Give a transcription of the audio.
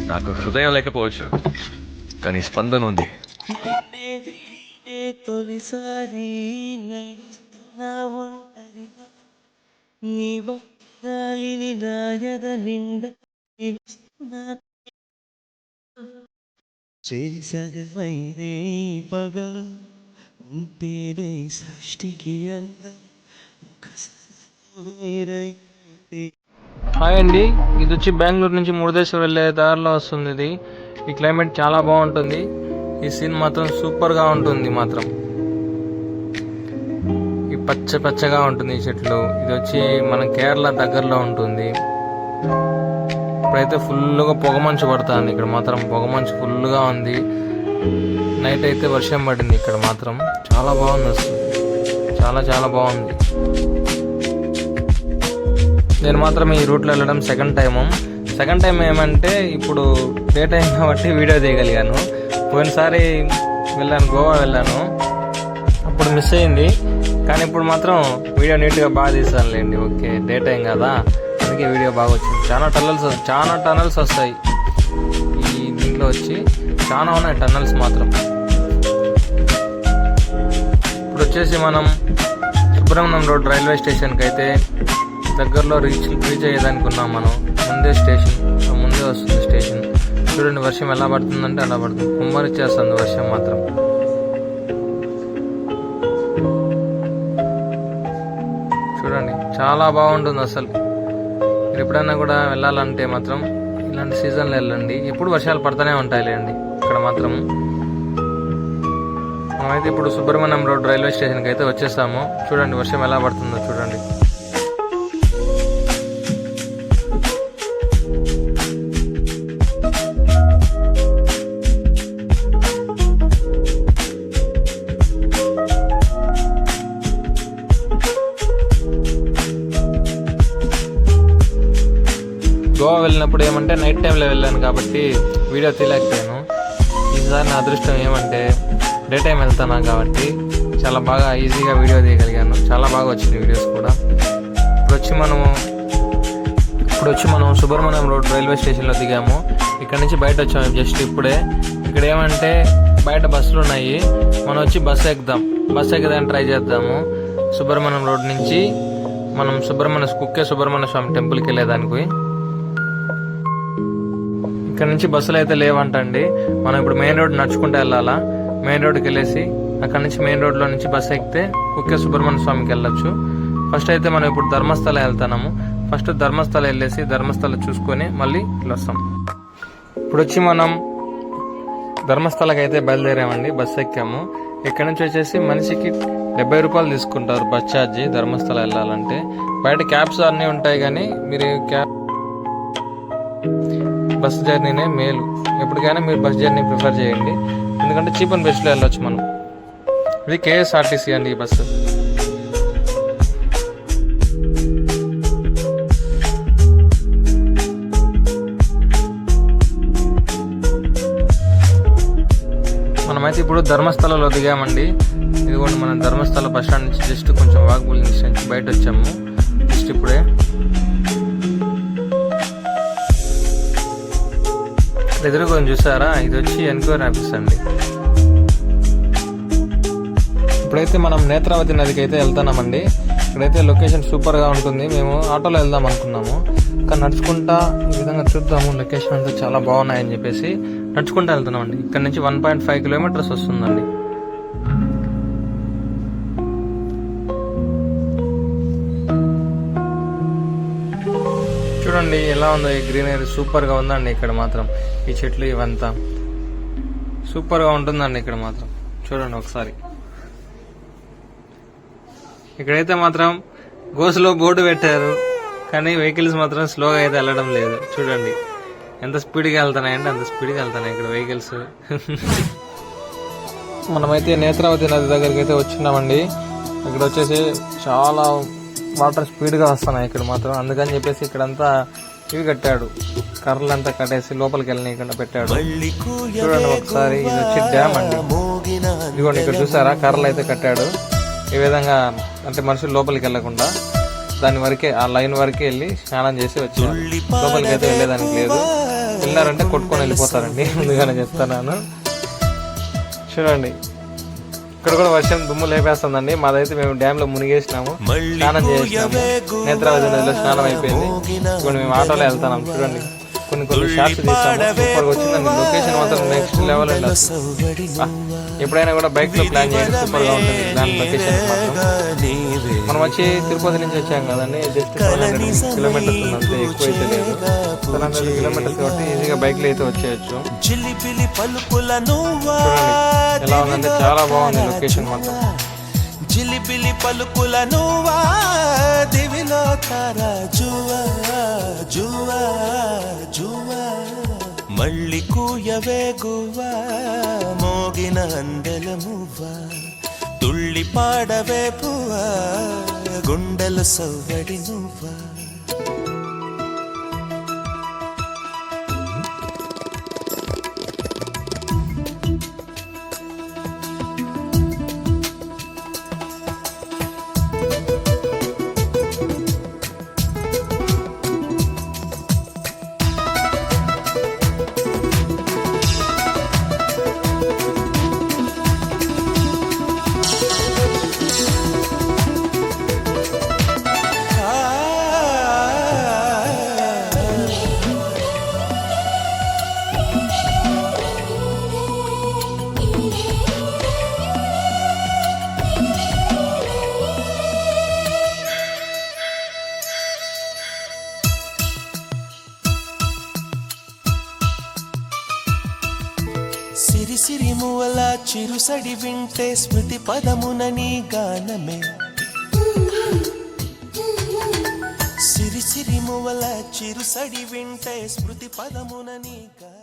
నాకు హృదయం లేకపోవచ్చు, కానీ స్పందన ఉంది. తొలిసారి పగలు ఉంటేనే సృష్టికి హాయ్ అండి, ఇది వచ్చి బెంగళూరు నుంచి మురుదేశ్వర్ వెళ్ళే దారిలో వస్తుంది. ఇది ఈ క్లైమేట్ చాలా బాగుంటుంది. ఈ సీన్ మాత్రం సూపర్గా ఉంటుంది. మాత్రం ఈ పచ్చ పచ్చగా ఉంటుంది ఈ చెట్లు. ఇది వచ్చి మన కేరళ దగ్గరలో ఉంటుంది. ఇప్పుడైతే ఫుల్గా పొగమంచు పడుతుంది. ఇక్కడ మాత్రం పొగమంచు ఫుల్గా ఉంది. నైట్ అయితే వర్షం పడింది. ఇక్కడ మాత్రం చాలా బాగుంది, అసలు చాలా చాలా బాగుంది. నేను మాత్రం ఈ రూట్లో వెళ్ళడం సెకండ్ టైం ఏమంటే ఇప్పుడు డే టైం కాబట్టి వీడియో తీయగలిగాను. పోయినసారి వెళ్ళాను, గోవా వెళ్ళాను, అప్పుడు మిస్ అయింది. కానీ ఇప్పుడు మాత్రం వీడియో నీట్గా బాగా తీసానులేండి. ఓకే, డే టైం కదా, అందుకే వీడియో బాగా వచ్చింది. చాలా టనల్స్ వస్తాయి ఈ దీంట్లో వచ్చి, చాలా ఉన్నాయి టనల్స్ మాత్రం. ఇప్పుడు వచ్చేసి మనం సుబ్రహ్మణ్యం రోడ్ రైల్వే స్టేషన్కి అయితే దగ్గరలో రీచ్ అయ్యేదానికి ఉన్నాం. మనం ముందే వస్తుంది స్టేషన్. చూడండి వర్షం ఎలా పడుతుందంటే అలా పడుతుంది, కుమ్మరిచ్చేస్తుంది వర్షం మాత్రం. చూడండి చాలా బాగుంటుంది అసలు. మీరు ఎప్పుడైనా కూడా వెళ్ళాలంటే మాత్రం ఇలాంటి సీజన్లో వెళ్ళండి. ఎప్పుడు వర్షాలు పడుతూనే ఉంటాయిలేండి ఇక్కడ మాత్రం. మనమైతే ఇప్పుడు సుబ్రహ్మణ్యం రోడ్ రైల్వే స్టేషన్కి అయితే వచ్చేసాము. చూడండి వర్షం ఎలా పడుతుందో చూడండి. గోవా వెళ్ళినప్పుడు ఏమంటే నైట్ టైంలో వెళ్ళాను కాబట్టి వీడియో తీయలేకపోయాను. ఈసారి నా అదృష్టం ఏమంటే డే టైం వెళ్తాను కాబట్టి చాలా బాగా ఈజీగా వీడియో తీయగలిగాను. చాలా బాగా వచ్చింది వీడియోస్ కూడా. ఇప్పుడు వచ్చి మనం సుబ్రహ్మణ్యం రోడ్ రైల్వే స్టేషన్లో దిగాము. ఇక్కడ నుంచి బయట వచ్చాము జస్ట్ ఇప్పుడే. ఇక్కడ ఏమంటే బయట బస్సులు ఉన్నాయి, మనం వచ్చి బస్సు ఎక్కదాన్ని ట్రై చేద్దాము. సుబ్రహ్మణ్యం రోడ్ నుంచి మనం కుక్కే సుబ్రహ్మణ్య స్వామి టెంపుల్కి వెళ్ళేదానికి. ఇక్కడ నుంచి బస్సులు అయితే లేవంటండి. మనం ఇప్పుడు మెయిన్ రోడ్ నడుచుకుంటూ వెళ్ళాలా. మెయిన్ రోడ్కి వెళ్ళేసి అక్కడ నుంచి మెయిన్ రోడ్లో నుంచి బస్సు ఎక్కితే కుక్కే సుబ్రహ్మణ్య స్వామికి వెళ్ళొచ్చు. ఫస్ట్ అయితే మనం ఇప్పుడు ధర్మస్థల వెళ్తున్నాము. ఫస్ట్ ధర్మస్థల వెళ్ళేసి ధర్మస్థల చూసుకొని మళ్ళీ ఇట్లా వస్తాం. ఇప్పుడు వచ్చి మనం ధర్మస్థలకి అయితే బయలుదేరామండి, బస్సు ఎక్కాము. ఇక్కడ నుంచి వచ్చేసి మనిషికి 70 రూపాయలు తీసుకుంటారు బస్ ఛార్జీ ధర్మస్థల వెళ్ళాలంటే. బయట క్యాబ్స్ అన్నీ ఉంటాయి, కానీ మీరు బస్ జర్నీనే మేలు. ఎప్పటికైనా మీరు బస్ జర్నీ ప్రిఫర్ చేయండి, ఎందుకంటే చీప్ అండ్ బెస్ట్లో వెళ్ళొచ్చు మనం. ఇది KSRTC అండి ఈ బస్సు. మనమైతే ఇప్పుడు ధర్మస్థలలో దిగామండి. ఇదిగోండి మనం ధర్మస్థల బస్ స్టాండ్ నుంచి జస్ట్ కొంచెం వాకబుల్ డిస్టెన్స్ నుంచి బయట వచ్చాము జస్ట్ ఇప్పుడే. ఎదురుగా చూసారా, ఇది వచ్చి ఎన్క్వైరీ ఆఫీస్ అండి. ఇప్పుడైతే మనం నేత్రావతి నదికి అయితే వెళ్తున్నామండి. ఇక్కడైతే లొకేషన్ సూపర్గా ఉంటుంది. మేము ఆటోలో వెళ్దాం అనుకున్నాము, కానీ నడుచుకుంటా ఈ విధంగా చూద్దాము, లొకేషన్ అంతా చాలా బాగున్నాయని చెప్పేసి నడుచుకుంటూ వెళ్తున్నామండి. ఇక్కడ నుంచి 1.5 కిలోమీటర్స్ వస్తుందండి. చూడండి ఎలా ఉందో ఈ గ్రీనరీ, సూపర్గా ఉందండి. ఇక్కడ మాత్రం ఈ చెట్లు ఇవంతా సూపర్గా ఉంటుందండి. ఇక్కడ మాత్రం చూడండి ఒకసారి. ఇక్కడైతే మాత్రం గోస్లో బోర్డు పెట్టారు, కానీ వెహికల్స్ మాత్రం స్లోగా అయితే వెళ్ళడం లేదు. చూడండి ఎంత స్పీడ్గా వెళ్తున్నాయంటే అంత స్పీడ్గా వెళ్తున్నాయి ఇక్కడ వెహికల్స్. మనమైతే నేత్రావతి నది దగ్గరికి అయితే వచ్చినామండి. ఇక్కడ వచ్చేసి చాలా వాటర్ స్పీడ్గా వస్తున్నాయి ఇక్కడ మాత్రం. అందుకని చెప్పేసి ఇక్కడంతా ఇవి కట్టాడు, కర్రలంతా కట్టేసి లోపలికి వెళ్ళనీయకుండా పెట్టాడు. చూడండి ఒకసారి, ఇది వచ్చి డ్యామ్ అండి. ఇదిగోండి ఇక్కడ చూసారా, కర్రలు అయితే కట్టాడు ఈ విధంగా, అంటే మనుషులు లోపలికి వెళ్ళకుండా దాని వరకే, ఆ లైన్ వరకే వెళ్ళి స్నానం చేసి వచ్చారు. లోపలికి అయితే వెళ్ళేదానికి లేదు. వెళ్ళారంటే కొట్టుకొని వెళ్ళిపోతారండి. ముందుగానే చెప్తున్నాను. చూడండి ఇక్కడ కూడా వర్షం దుమ్ము లేపేస్తుందండి. మాదైతే మేము డ్యామ్ లో మునిగేసినాము, స్నానం చేసినాము. నేత్రావతి నదిలో స్నానం అయిపోయింది. ఇప్పుడు మేము ఆటోలో వెళ్తున్నాం. చూడండి కొన్ని షాట్స్ తీసాము. సూపర్ వచ్చిందండి. లొకేషన్ మాత్రం నెక్స్ట్ లెవెల్ అండి. ఎప్పుడైనా కూడా బైక్ లో ప్లాన్ చేయండి, సూపర్ గా ఉంటుంది. దాని లొకేషన్ మాత్రం మనం వచ్చి తిరుపతి నుంచి వచ్చాం కదండి. జస్ట్ 700 కిలోమీటర్స్ ఉంది అంతే, ఎక్కువ అయితే లేదు. 700 కిలోమీటర్స్ కాబట్టి ఈజీగా బైక్ లో అయితే వచ్చేయచ్చు. చూడండి ఎలా ఉందంటే చాలా బాగుంది లొకేషన్ మాత్రం. జిలిబిలి పలుకుల నువ్వా దివిలో తారా జువా జువా జువా మళ్ళీ కూయవే గువ్వా మోగిన అందెల మువ్వా తుళ్ళి పాడవే పువ్వా గుండెలు సవ్వడి నువ్వా. సిరి సిరి మువల చిరుసడి వింటే స్మృతి పదమున నీ గానమే. సిరి సిరి మువల చిరుసడి వింటే స్మృతి పదమున నీ గానమే.